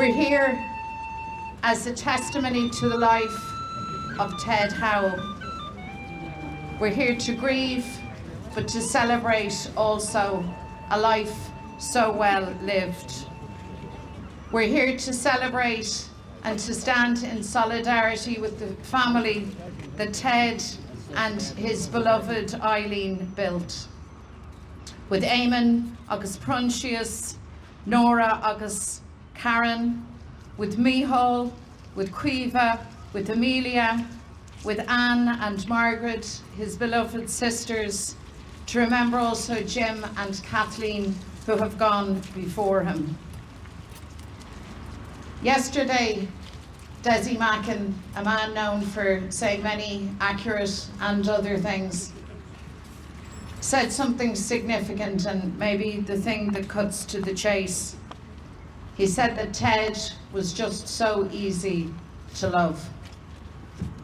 We're here as a testimony to the life of Ted Howell. We're here to grieve, but to celebrate also a life so well lived. We're here to celebrate and to stand in solidarity with the family that Ted and his beloved Eileen built. With Eamon agus Proncius, Nora agus Karen, with Micheál, with Caoimhe, with Amelia, with Anne and Margaret, his beloved sisters, to remember also Jim and Kathleen who have gone before him. Yesterday, Desi Mackin, a man known for saying many accurate and other things, said something significant and maybe the thing that cuts to the chase. He said that Ted was just so easy to love.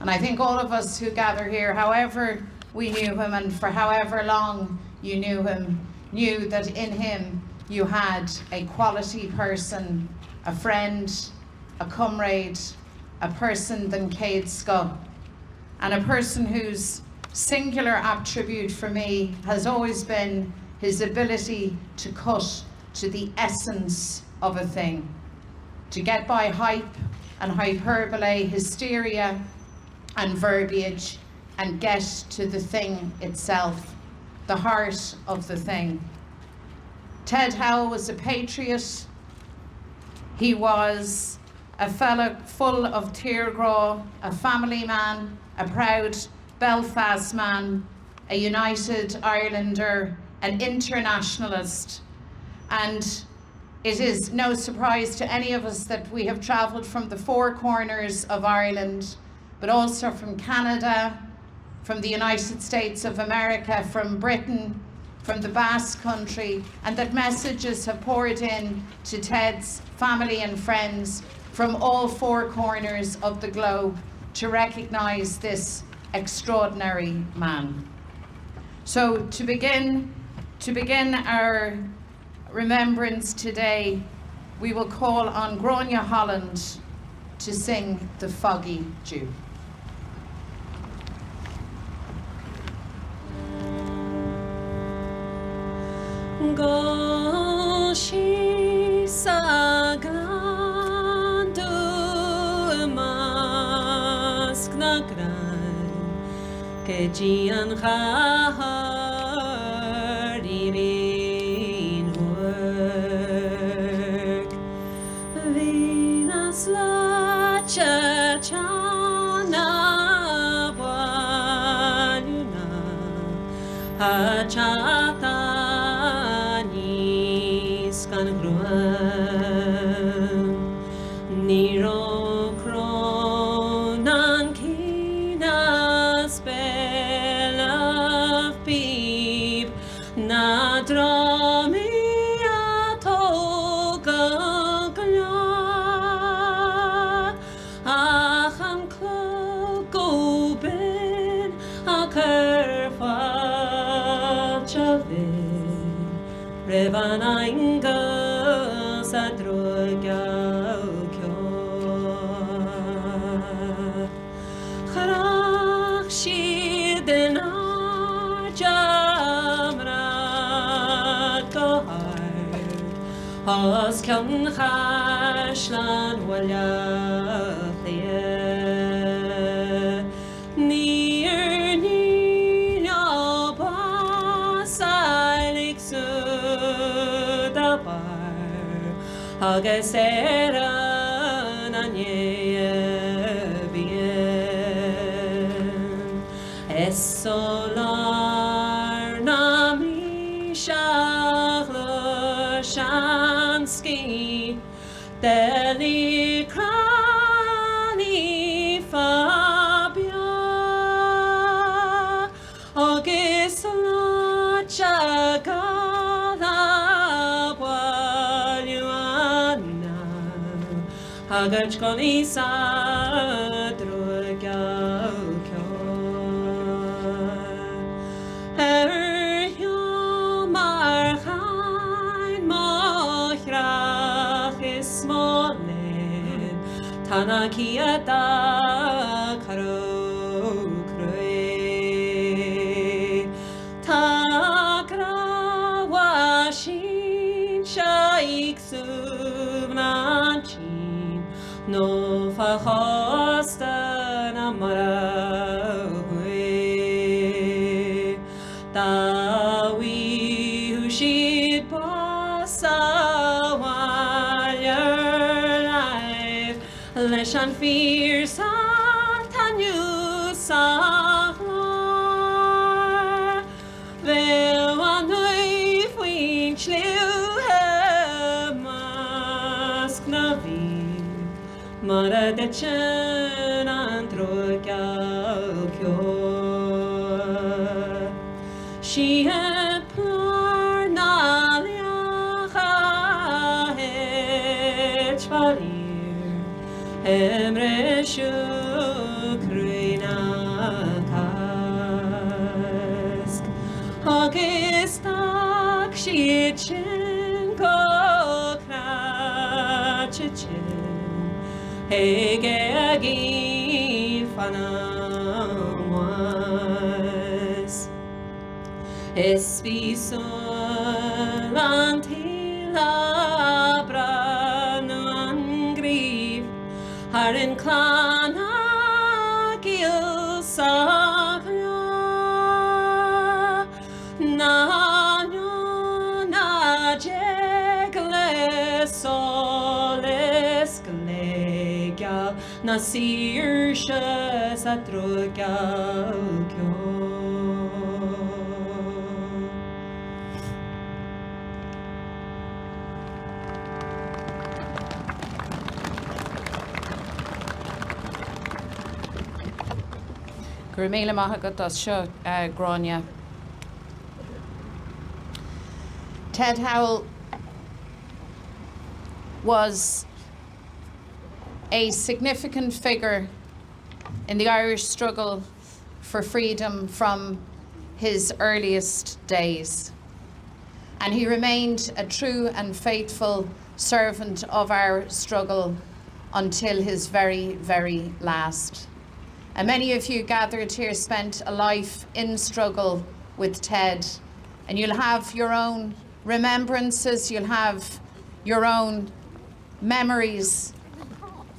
And I think all of us who gather here, however we knew him and for however long you knew him, knew that in him you had a quality person, a friend, a comrade, a person than Céad Scoth, and a person whose singular attribute for me has always been his ability to cut to the essence of a thing, to get by hype and hyperbole, hysteria and verbiage, and get to the thing itself, the heart of the thing. Ted Howell was a patriot. He was a fellow full of teargraw, a family man, a proud Belfast man, a United Irelander, an internationalist. And it is no surprise to any of us that we have travelled from the four corners of Ireland, but also from Canada, from the United States of America, from Britain, from the Basque Country, and that messages have poured in to Ted's family and friends from all four corners of the globe to recognise this extraordinary man. So to begin our remembrance today, we will call on Gráinne Holland to sing The Foggy Dew. Goshi sagandu mask na gran ke jian haririn work vinas la chachana waluna hachata Niro kronan kina spell of peep na drami atogagla acham clogo ben a kerfa chave Revanainga sadroga kyo Kharakshidna jamrat kahar Haskan khashlan walathia Hagesera nanye bien Esolar nami shaglo shanski Deli krani fabia Hagesala chagala Hagachkoni sadroga kyo Marchain Mochrach is smolne Anakiata karokre Takra washin shaik subnachin No fahosta namarawe Tawi hushit pasawan your life Leshan fear satanu sahar Vewanui fuin chliu hemask navin Maradetchen antrokalkyo She had parnaliacha hechvalir Emre shukrinakas Hagistak shichin kokrachichin Hege agin fanawas Espison antilabra nuangrif Harin klana gil sakna Na jegle soles glega Nasir satrokyo Gurmila Mahagatas Sho Grania. Ted Howell was a significant figure in the Irish struggle for freedom from his earliest days. And he remained a true and faithful servant of our struggle until his very, very last. And many of you gathered here spent a life in struggle with Ted, and you'll have your own remembrances, you'll have your own memories,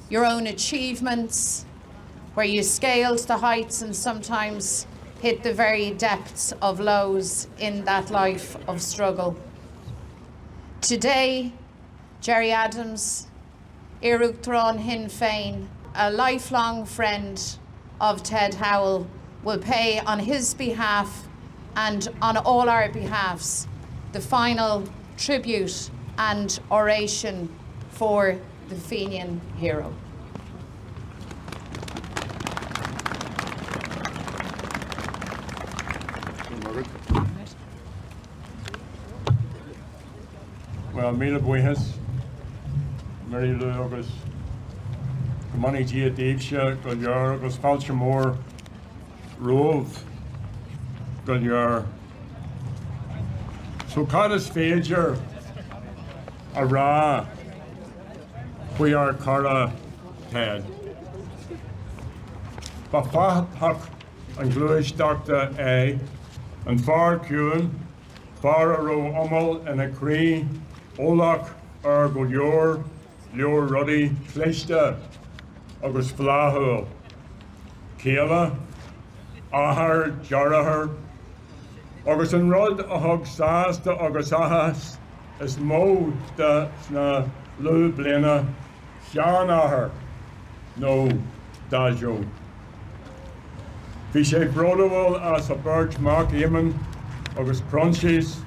your own achievements, where you scaled the heights and sometimes hit the very depths of lows in that life of struggle. Today, Gerry Adams, Iruchtron Hin Féin, a lifelong friend of Ted Howell, will pay on his behalf and on all our behalfs the final tribute and oration for the Féin hero. Well, Mila Buenas, Mary Lou August, Money Gia Davesha, Guljar, August Falchamore, Rove, Guljar. So Cadas Fager, Ara, we are Cara Ted. Bafa Huck and Gluish Dr. A, and Far Kuhn, Far Aro Ummel and a Cree, Óglach Guljar, Leor Ruddy, Fleshta, August Flahul, Kayla, Ahar, Jarahar, August and Rod, Ahog Sasta, August Ahas, is Mo, the Sna, Lu Blena, Shan Ahar, no, Dajo. Vishay Brodowell, as a birch Mark Eamon, August Crunchies,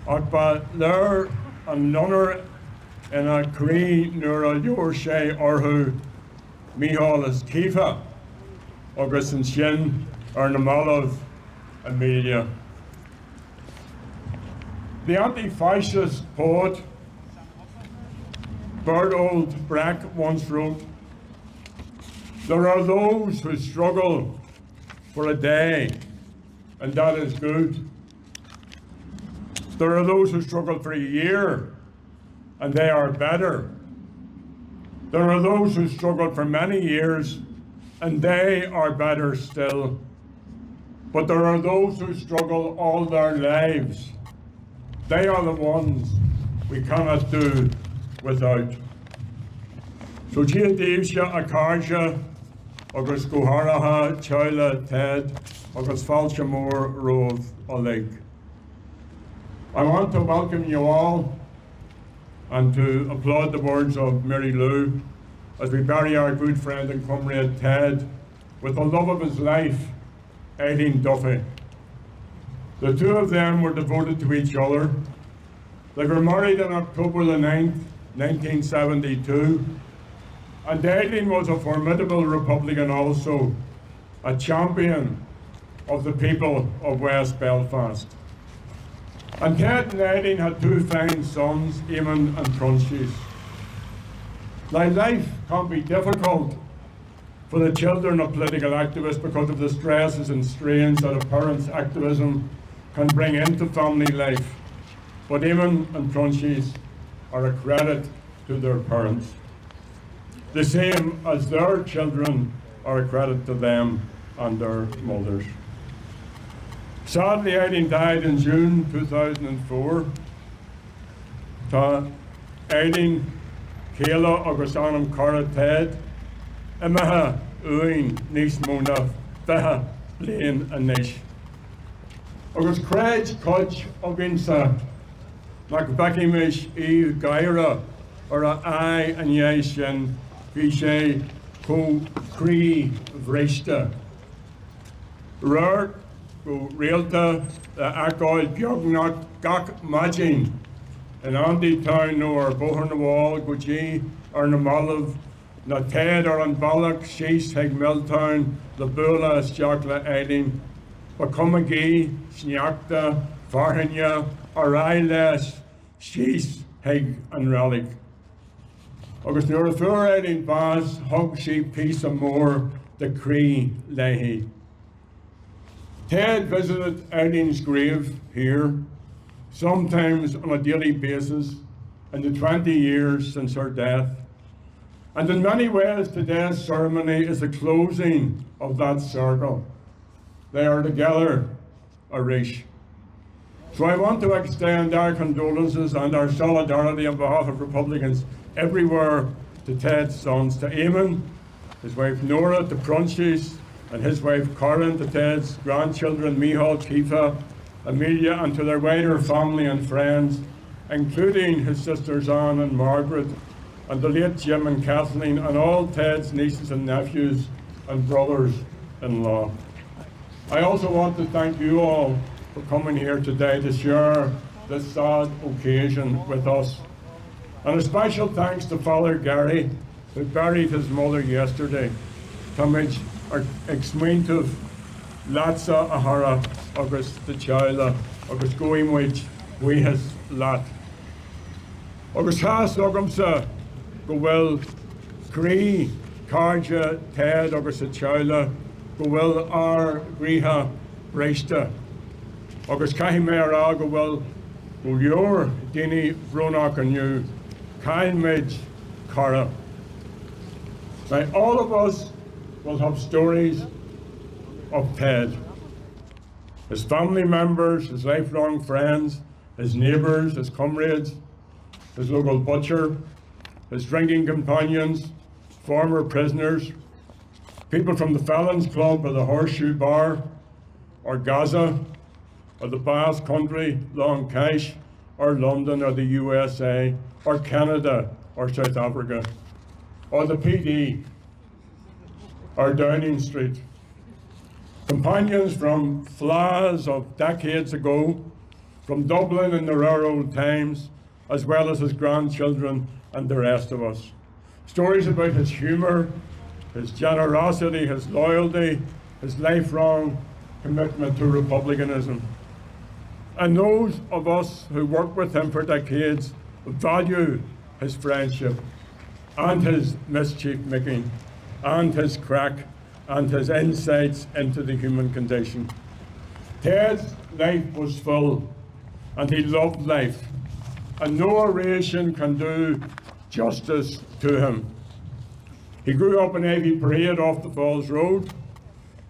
Akba Ler, and Nunner, and a Cree, Nura Yorshay, Orhu, Mihal is Kifa, August and Shin, Arnamalov, Amelia. The anti-fascist poet, Bertold Brecht, once wrote, "There are those who struggle for a day, and that is good. There are those who struggle for a year, and they are better. There are those who struggled for many years, and they are better still. But there are those who struggle all their lives. They are the ones we cannot do without. So Díobh a Carja, agus Goharaha, Óglach Ted, agus Fáilte Mór Rómh Óglach. I want to welcome you all and to applaud the words of Mary Lou as we bury our good friend and comrade Ted with the love of his life, Aileen Duffy. The two of them were devoted to each other. They were married on October the 9th, 1972, and Aileen was a formidable Republican also, a champion of the people of West Belfast. And Ted and Aileen had two fine sons, Eamon and Prunches. Now, life can be difficult for the children of political activists because of the stresses and strains that a parent's activism can bring into family life. But Eamon and Prunches are a credit to their parents, the same as their children are a credit to them and their mothers. Sadly, Aileen died in June 2004. Tá Aileen Céile agus anam Cara Ted, imethe uainn níos móna bheithe bliain anois. Agus craid coid óginsa nach bheiceimiis í gaire ar a ai an dhé sin bhí sé có crí bhréiste. Ruir go réalta agáil beagnach gach maidin in Andy Town nó ar bóthar na bháil go dtí ar na malamh na Ted ar an ballach síos heag Milltown le bula isteach le Aileen ba cumagí sneachta farthaine ar ai leis síos heag an relic. Agus nuair a fuair Aileen bás thug sí píos mór de crí leithí. Ted visited Aileen's grave here, sometimes on a daily basis, in the 20 years since her death. And in many ways, today's ceremony is the closing of that circle. They are together, Oration. So I want to extend our condolences and our solidarity on behalf of Republicans everywhere to Ted's sons, to Eamon, his wife Nora, to Prunches, and his wife Corinne, to Ted's grandchildren Micheál, Kifa, Amelia, and to their wider family and friends, including his sisters Anne and Margaret, and the late Jim and Kathleen, and all Ted's nieces and nephews and brothers-in-law. I also want to thank you all for coming here today to share this sad occasion with us. And a special thanks to Father Gerry, who buried his mother yesterday. Tamid exmuintuh Latsa Ahara agus the Chaila agus goimwich we has lat. Agus has ogamsa go well Cree Carja Ted agus the Chaila go well our Griha Reista. Agus Kahimera go well go your Dini Bronach and you Kainmage Cara. Now all of us will have stories of Ted, his family members, his lifelong friends, his neighbours, his comrades, his local butcher, his drinking companions, former prisoners, people from the Felons Club or the Horseshoe Bar, or Gaza, or the Basque Country, Long Cash, or London, or the USA, or Canada, or South Africa, or the PD, or Downing Street. Companions from Fla's of decades ago, from Dublin in the rare old times, as well as his grandchildren and the rest of us. Stories about his humour, his generosity, his loyalty, his lifelong commitment to republicanism. And those of us who worked with him for decades value his friendship and his mischief making and his crack and his insights into the human condition. Ted's life was full and he loved life, and no oration can do justice to him. He grew up in Avey Parade off the Falls Road.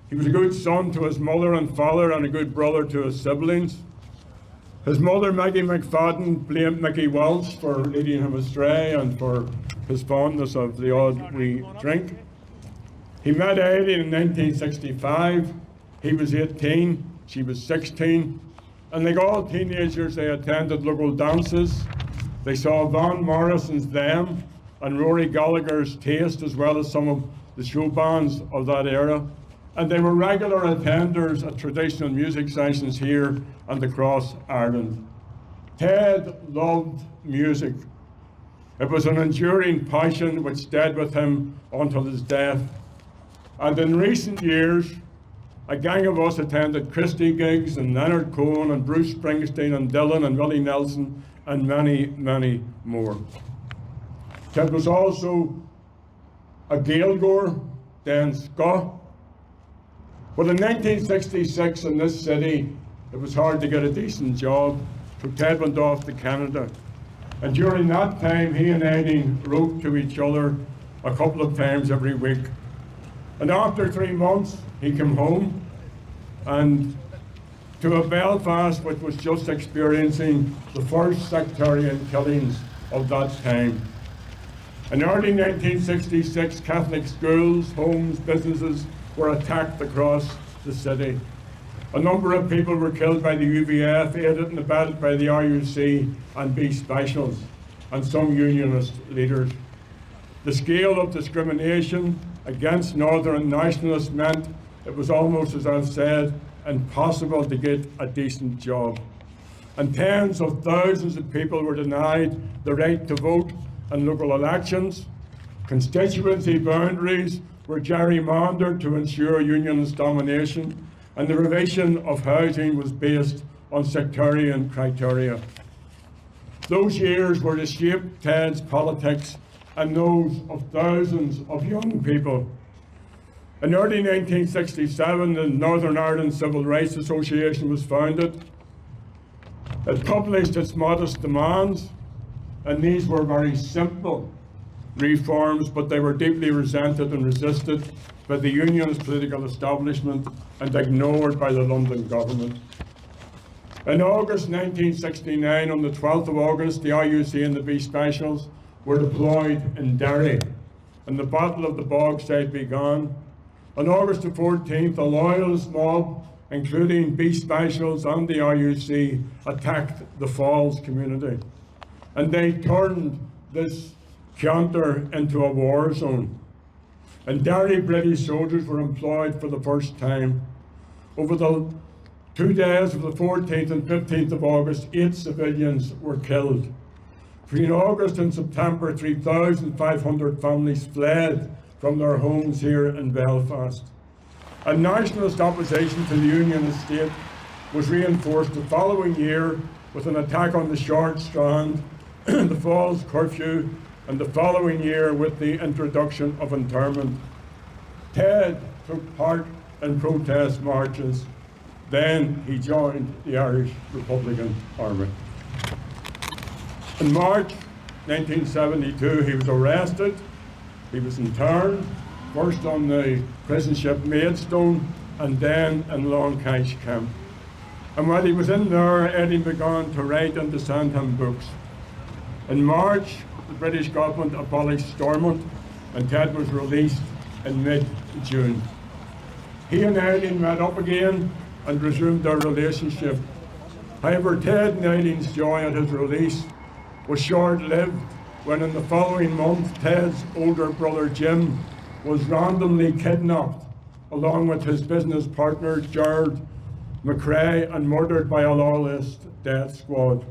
He was a good son to his mother and father and a good brother to his siblings. His mother, Maggie McFadden, blamed Mickey Walsh for leading him astray and for his fondness of the odd wee drink. He met Aileen in 1965. He was 18, she was 16. And like all teenagers, they attended local dances. They saw Van Morrison's Them and Rory Gallagher's Taste, as well as some of the show bands of that era. And they were regular attenders at traditional music sessions here and across Ireland. Ted loved music. It was an enduring passion which stayed with him until his death. And in recent years, a gang of us attended Christie gigs and Leonard Cohen and Bruce Springsteen and Dylan and Willie Nelson and many, many more. Ted was also a Gaelgoer, then Scot. But in 1966 in this city, it was hard to get a decent job, so Ted went off to Canada. And during that time, he and Aileen wrote to each other a couple of times every week. And after 3 months, he came home and to a Belfast which was just experiencing the first sectarian killings of that time. In early 1966, Catholic schools, homes, businesses were attacked across the city. A number of people were killed by the UVF, aided and abetted by the RUC and B Specials, and some unionist leaders. The scale of discrimination against Northern nationalists meant it was almost, as I've said, impossible to get a decent job. And tens of thousands of people were denied the right to vote in local elections. Constituency boundaries were gerrymandered to ensure unionist domination, and the provision of housing was based on sectarian criteria. Those years were to shape Ted's politics and those of thousands of young people. In early 1967, the Northern Ireland Civil Rights Association was founded. It published its modest demands, and these were very simple reforms, but they were deeply resented and resisted by the unionist political establishment and ignored by the London government. In August 1969, on the 12th of August, the RUC and the B Specials were deployed in Derry, and the Battle of the Bogside began. On August the 14th, a loyalist mob, including B Specials and the RUC, attacked the Falls community. And they turned this counter into a war zone. In Derry, British soldiers were employed for the first time. Over the 2 days of the 14th and 15th of August, 8 civilians were killed. Between August and September, 3,500 families fled from their homes here in Belfast. And nationalist opposition to the unionist state was reinforced the following year with an attack on the Short Strand, the Falls curfew, and the following year with the introduction of internment. Ted took part in protest marches. Then he joined the Irish Republican Army. In March 1972, he was arrested. He was interned, first on the prison ship Maidstone and then in Long Cache camp. And while he was in there, Eddie began to write and to send him books. In March, the British government abolished Stormont and Ted was released in mid-June. He and Aileen met up again and resumed their relationship. However, Ted and Aileen's joy at his release was short-lived when in the following month, Ted's older brother Jim was randomly kidnapped along with his business partner Gerard McRae and murdered by a lawless death squad.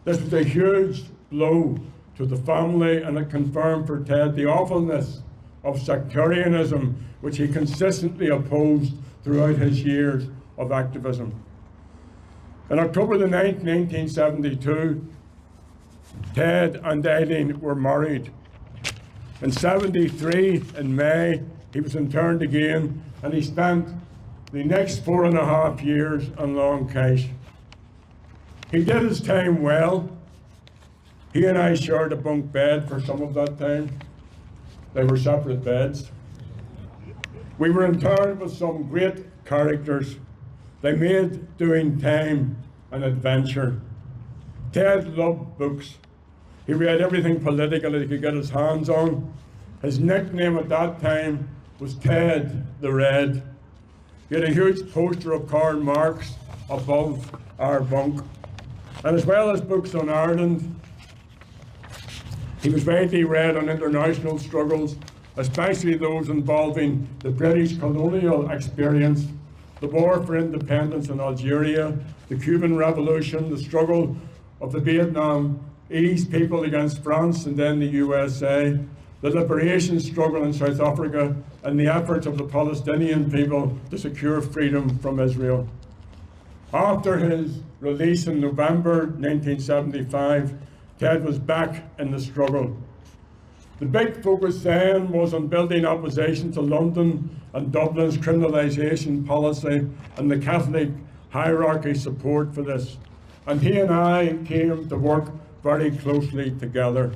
This was a huge blow to the family, and it confirmed for Ted the awfulness of sectarianism, which he consistently opposed throughout his years of activism. On October the 9th, 1972, Ted and Aileen were married. In 73, in May, he was interned again, and he spent the next 4.5 years in Long Cache. He did his time well. He and I shared a bunk bed for some of that time. they were separate beds. We were interred with some great characters. They made doing time an adventure. Ted loved books. He read everything political that he could get his hands on. His nickname at that time was Ted the Red. He had a huge poster of Karl Marx above our bunk. And as well as books on Ireland, he was widely read on international struggles, especially those involving the British colonial experience, the war for independence in Algeria, the Cuban Revolution, the struggle of the Vietnamese people against France and then the USA, the liberation struggle in South Africa, and the efforts of the Palestinian people to secure freedom from Israel. After his release in November 1975, Ted was back in the struggle. The big focus then was on building opposition to London and Dublin's criminalisation policy and the Catholic hierarchy support for this. And he and I came to work very closely together.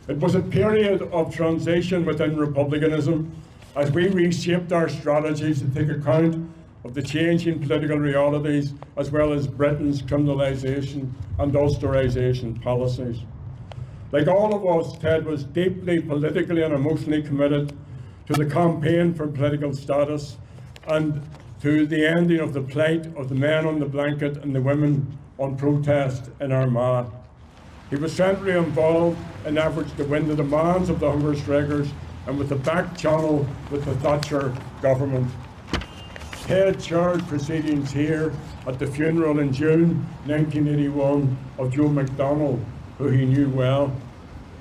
It was a period of transition within republicanism as we reshaped our strategies to take account of the changing political realities as well as Britain's criminalisation and austerisation policies. Like all of us, Ted was deeply politically and emotionally committed to the campaign for political status and to the ending of the plight of the men on the blanket and the women on protest in Armagh. He was centrally involved in efforts to win the demands of the hunger strikers and with the back channel with the Thatcher government. Ted chaired proceedings here at the funeral in June 1981 of Joe McDonnell, who he knew well,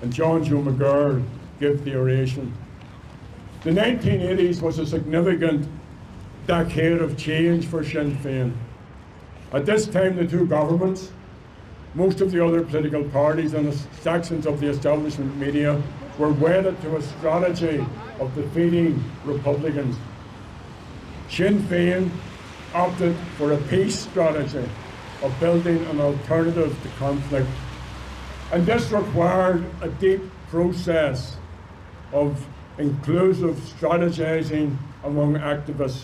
and John Joe McGurr gave the oration. The 1980s was a significant decade of change for Sinn Féin. At this time, the two governments, most of the other political parties and sections of the establishment media were wedded to a strategy of defeating Republicans. Sinn Féin opted for a peace strategy of building an alternative to conflict. And this required a deep process of inclusive strategizing among activists.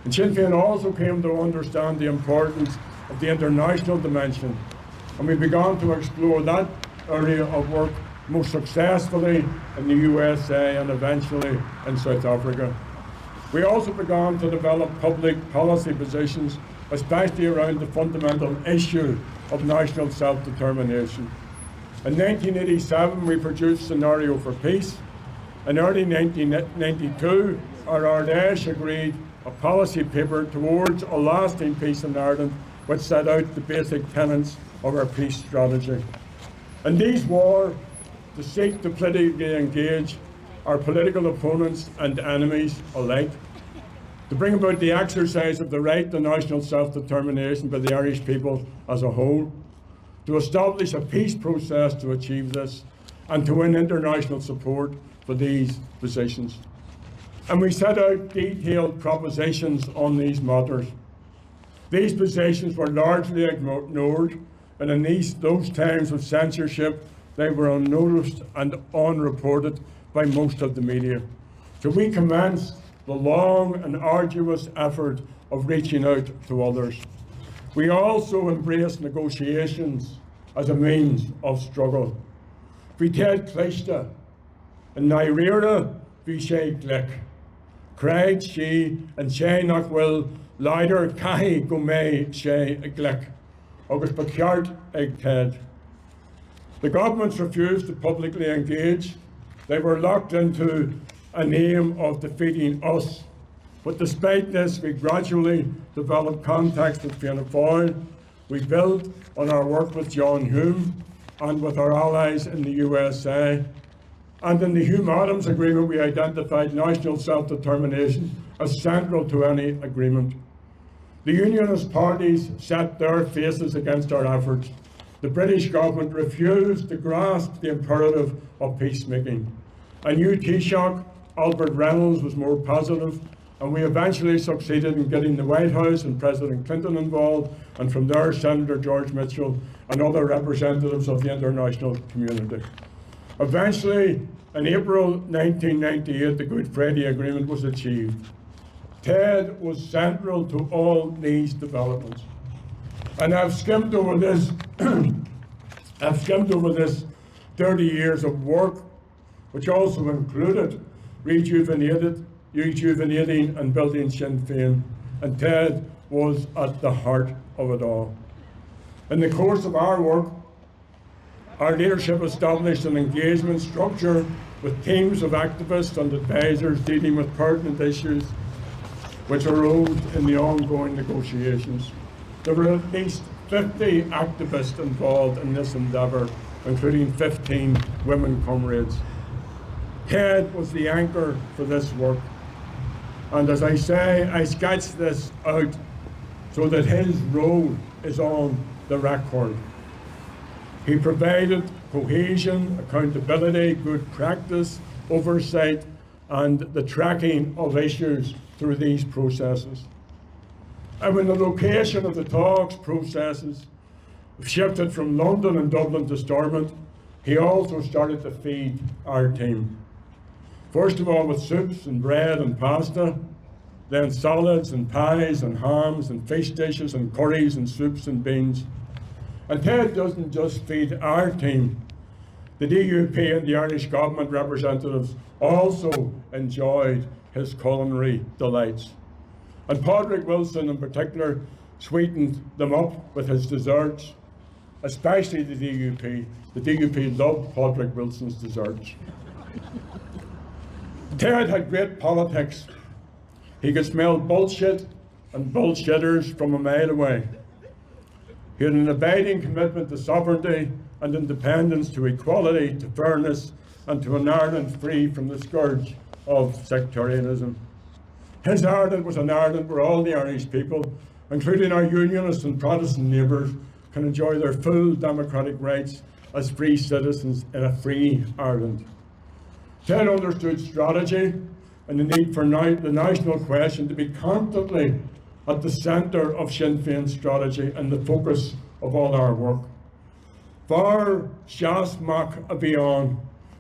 And Sinn Féin also came to understand the importance of the international dimension, and we began to explore that area of work most successfully in the USA and eventually in South Africa. We also began to develop public policy positions, especially around the fundamental issue of national self-determination. In 1987, we produced Scenario for Peace. In early 1992, our Ardèche agreed a policy paper towards a lasting peace in Ireland, which set out the basic tenets of our peace strategy. And these were to seek to politically engage our political opponents and enemies alike, to bring about the exercise of the right to national self-determination by the Irish people as a whole, to establish a peace process to achieve this, and to win international support for these positions. And we set out detailed propositions on these matters. These positions were largely ignored, and in those times of censorship, they were unnoticed and unreported by most of the media. So we commenced the long and arduous effort of reaching out to others. We also embraced negotiations as a means of struggle. We ted clista, and nairira vi sé glic. Craig she and sé nach bhfuil leider cai go mé sé glic, agus beceart ag Ted. The governments refused to publicly engage. They were locked into an aim of defeating us. But despite this, we gradually developed contacts with Fianna Fáil. We built on our work with John Hume and with our allies in the USA. And in the Hume-Adams agreement, we identified national self-determination as central to any agreement. The Unionist parties set their faces against our efforts. The British government refused to grasp the imperative of peacemaking. A new Taoiseach, Albert Reynolds, was more positive, and we eventually succeeded in getting the White House and President Clinton involved, and from there Senator George Mitchell and other representatives of the international community. Eventually, in April 1998, the Good Friday Agreement was achieved. Ted was central to all these developments. And I've skimmed over this, 30 years of work, which also included rejuvenating and building Sinn Féin, and Ted was at the heart of it all. In the course of our work, our leadership established an engagement structure with teams of activists and advisors dealing with pertinent issues which arose in the ongoing negotiations. There were at least 50 activists involved in this endeavour, including 15 women comrades. Ted was the anchor for this work. And as I say, I sketched this out so that his role is on the record. He provided cohesion, accountability, good practice, oversight, and the tracking of issues through these processes. And when the location of the talks processes shifted from London and Dublin to Stormont, he also started to feed our team. First of all with soups and bread and pasta, then salads and pies and hams and fish dishes and curries and soups and beans. And Ted doesn't just feed our team. The DUP and the Irish government representatives also enjoyed his culinary delights. And Padraig Wilson in particular sweetened them up with his desserts, especially the DUP. The DUP loved Padraig Wilson's desserts. Ted had great politics. He could smell bullshit and bullshitters from a mile away. He had an abiding commitment to sovereignty and independence, to equality, to fairness, and to an Ireland free from the scourge of sectarianism. His Ireland was an Ireland where all the Irish people, including our Unionist and Protestant neighbours, can enjoy their full democratic rights as free citizens in a free Ireland. Ted understood strategy and the need for the national question to be constantly at the centre of Sinn Féin's strategy and the focus of all our work. Var seas mac a bhí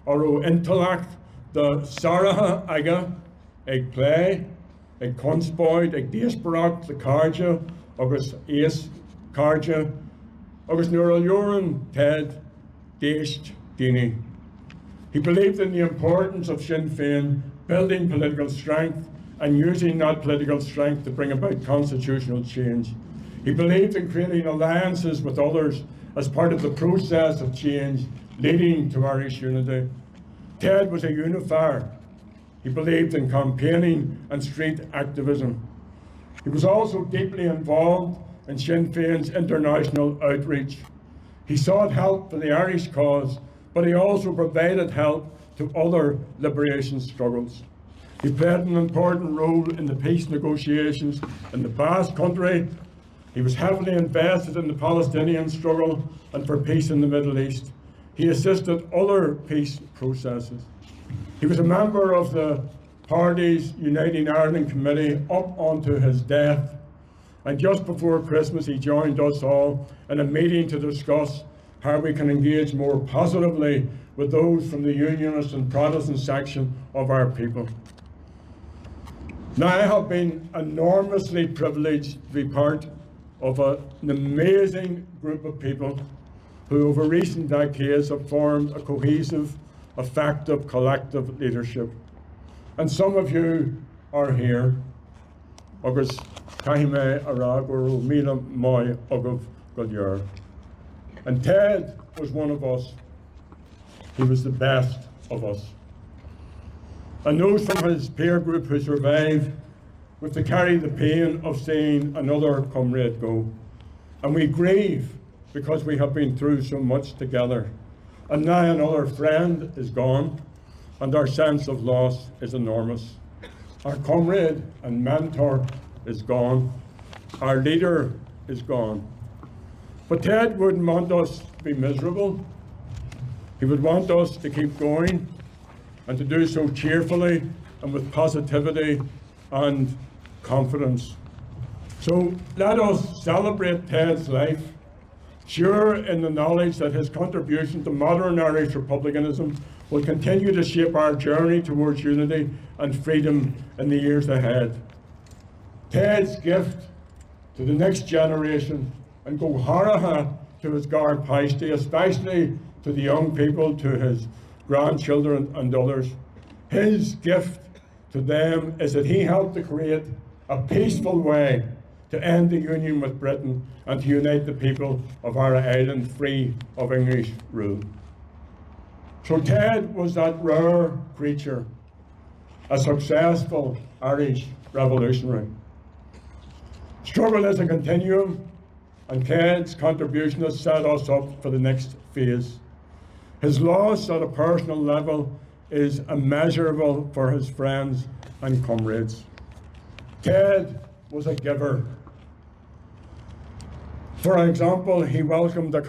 or o intellect the Saraha aga ag play, ag conspóid, ag diasporach the carja, agus ace carja, agus nuair a Ted déist dini. He believed in the importance of Sinn Féin building political strength and using that political strength to bring about constitutional change. He believed in creating alliances with others as part of the process of change leading to Irish unity. Ted was a unifier. He believed in campaigning and street activism. He was also deeply involved in Sinn Féin's international outreach. He sought help for the Irish cause, but he also provided help to other liberation struggles. He played an important role in the peace negotiations in the Basque Country. He was heavily invested in the Palestinian struggle and for peace in the Middle East. He assisted other peace processes. He was a member of the party's Uniting Ireland Committee up until his death. And just before Christmas, he joined us all in a meeting to discuss how we can engage more positively with those from the Unionist and Protestant section of our people. Now, I have been enormously privileged to be part of an amazing group of people who over recent decades have formed a cohesive, effective, collective leadership. And some of you are here. Agus Kahime Arag or Mila Moy Ogov Godyar. And Ted was one of us. He was the best of us. And those from his peer group who survived were to carry the pain of seeing another comrade go. And we grieve because we have been through so much together. And now another friend is gone, and our sense of loss is enormous. Our comrade and mentor is gone. Our leader is gone. But Ted wouldn't want us to be miserable. He would want us to keep going and to do so cheerfully and with positivity and confidence. So let us celebrate Ted's life, sure in the knowledge that his contribution to modern Irish republicanism will continue to shape our journey towards unity and freedom in the years ahead. Ted's gift to the next generation, and go haraha to his Gar Paiste, especially to the young people, to his grandchildren and others. His gift to them is that he helped to create a peaceful way to end the union with Britain and to unite the people of our island free of English rule. So Ted was that rare creature, a successful Irish revolutionary. Struggle is a continuum, and Ted's contribution has set us up for the next phase. His loss at a personal level is immeasurable for his friends and comrades. Ted was a giver. For example, he welcomed a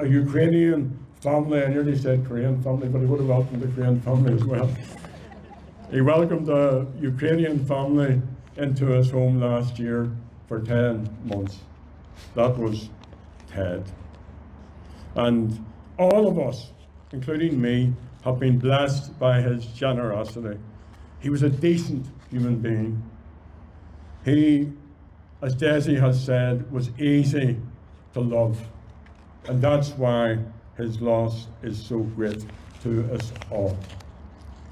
Ukrainian family. I nearly said Korean family, but he would have welcomed the Korean family as well. He welcomed a Ukrainian family into his home last year for 10 months. That was Ted. And all of us, including me, have been blessed by his generosity. He was a decent human being. He, as Desi has said, was easy to love. And that's why his loss is so great to us all.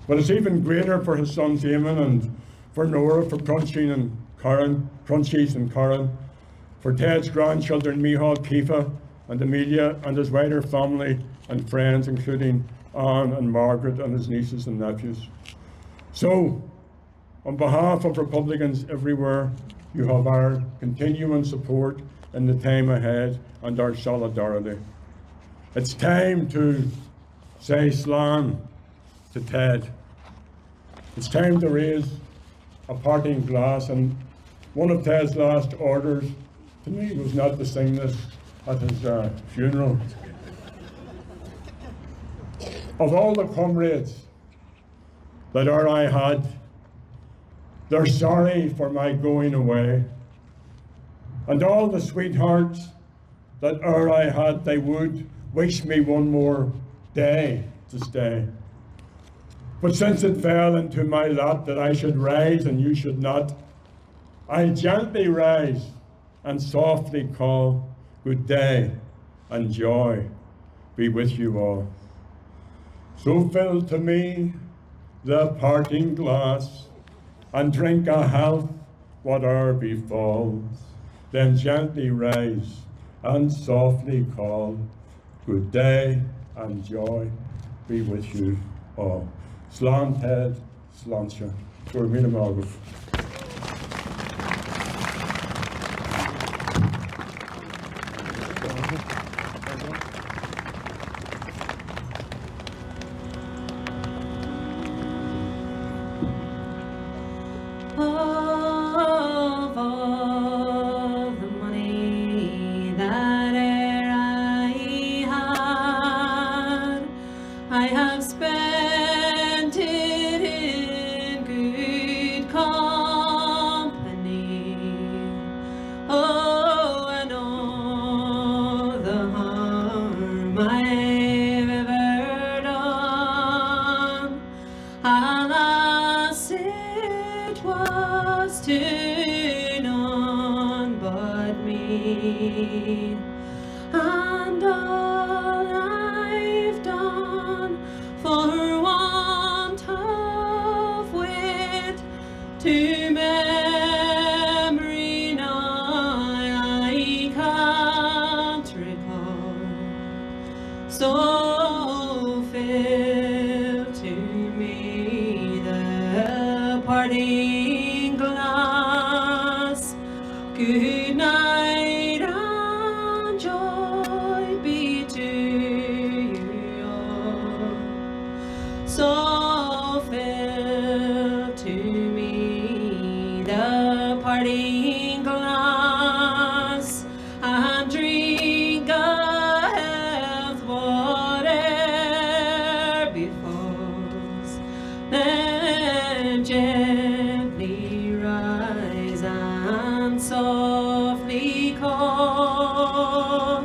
But it's even greater for his sons Eamon and for Nora, for Crunchies and Karen, for Ted's grandchildren Micheál, Kifa, and Amelia, and his wider family and friends, including Anne and Margaret and his nieces and nephews. So, on behalf of Republicans everywhere, you have our continuing support in the time ahead and our solidarity. It's time to say Slán to Ted. It's time to raise a parting glass, and one of Ted's last orders to me was not to sing this at his funeral. Of all the comrades that I had, they're sorry for my going away. And all the sweethearts that I had, they would wish me one more day to stay. But since it fell into my lot that I should rise and you should not, I gently rise and softly call, good day and joy be with you all. So fill to me the parting glass and drink a health whate'er befalls, then gently rise and softly call, good day and joy be with you all. Slán Ted, Sláinte. Dúir míle mágah. Of all the money that e'er I have spent it in good company. Oh, and all the harm I've ever done, alas, it was to none but me. And all I've done for want of wit to memory now I can't recall. So fill to me the parting glass. Good night and joy be to you all. So fill to me the parting glass and drink a health whate'er befalls. Then gently rise and softly call,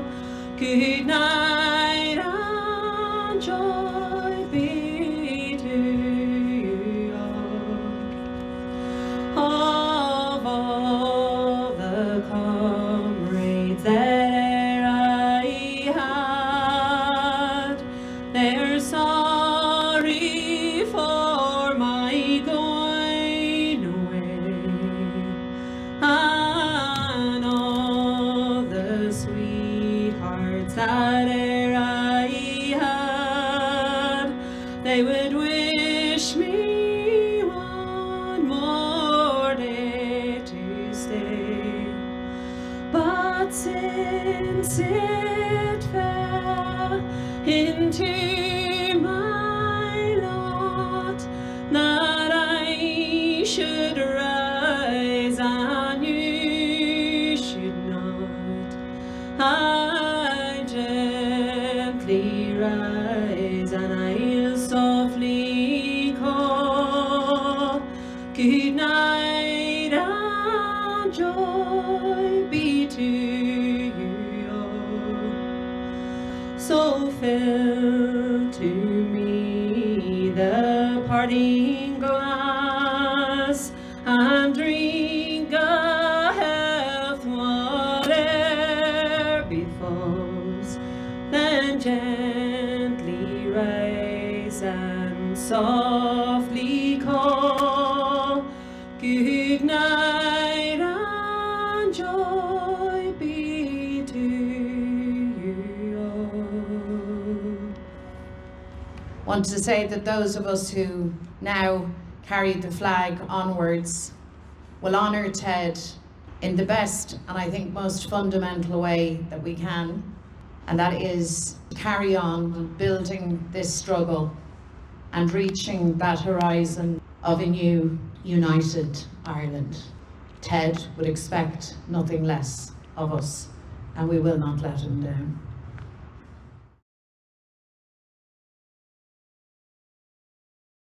but since it fell into my lot that I should rise and you should not, I gently rise and I'll softly call, good night and joy be to you all. So fill to me the parting glass and drink a health whate'er befalls, then gently rise and softly call, good night and joy be to you all. Want to say that those of us who now carry the flag onwards will honour Ted in the best and I think most fundamental way that we can, and that is to carry on building this struggle and reaching that horizon of a new united Ireland. Ted would expect nothing less of us, and we will not let him down.